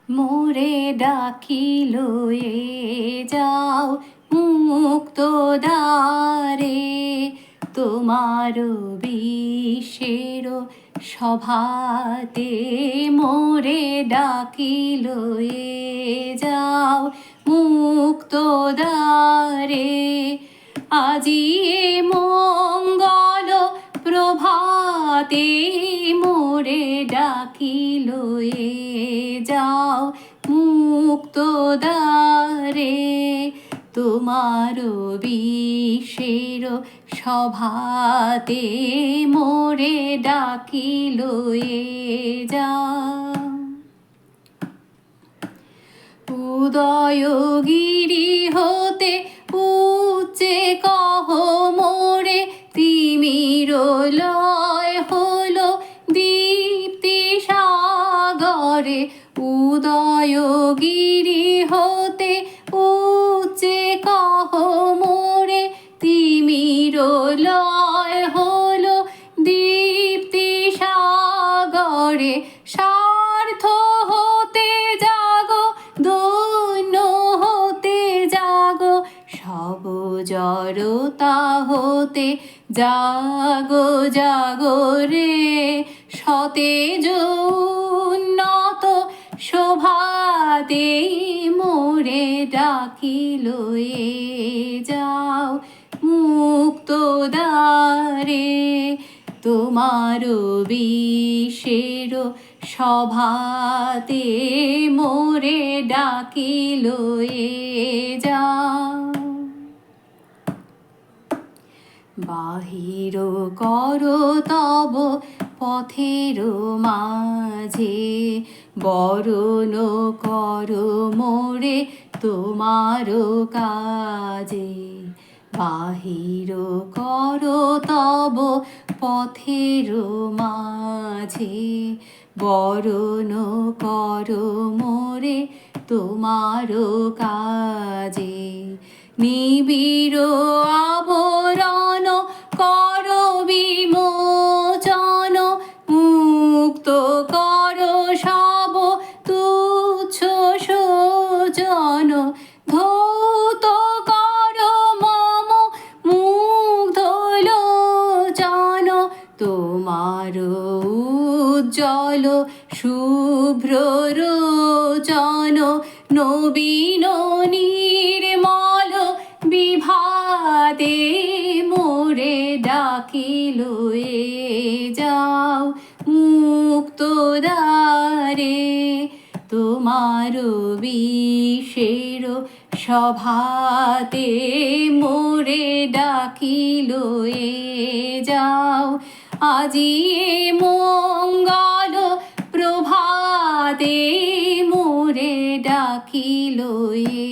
মোরে ডাকিল এ যাও মুক্ত দ্বারে, তোমার বিশ্বের সভাতে মোরে ডাকিল এ যাও মুক্ত দ্বারে। আজি এ মঙ্গল প্রভাতে মোরে ডাকিল এ যাও মুক্ত দ্বারে, তোমার বিশ্বের সভাতে মোরে ডাকিল এ যাও। উদয়গিরি হতে উচ্চে কহ মোরে, তিমির লয় হলো দীপ্তি সাগরে। উদয়গিরি হতে উচ্চে কহ মোরে, তিমির লয় হলো দীপ্তি সাগরে। স্বার্থ হতে জাগো, দৈন্য হতে জাগো, সব জড়তা হতে জাগো জাগো রে। সতেজ উন্নত শোভাতে মোরে ডাকিল এ যাও মুক্ত দ্বারে, তোমার বিশ্বের সভাতে মোরে ডাকিল এ যাও। বাহির কর তব পথের মাঝে, বরণ কর মোরে তোমার কাজে। বাহির কর তব পথের মাঝে, বরণ কর মোরে তোমার কাজে। নিবিড় আবরণ কর বিমোচন, মুক্ত কর সব তুচ্ছ শোচন। ধৌত কর মম মুগ্ধ লোচন, তোমার উজ্জ্বল শুভ্র রোচন। নবীন নির্মল বিভাতে মোরে ডাকিল এ যাও মুক্ত দ্বারে, তোমার বিশ্বের সভাতে মোরে ডাকিল এ যাও। আজি এ মঙ্গল প্রভাতে মোরে ডাকিল এ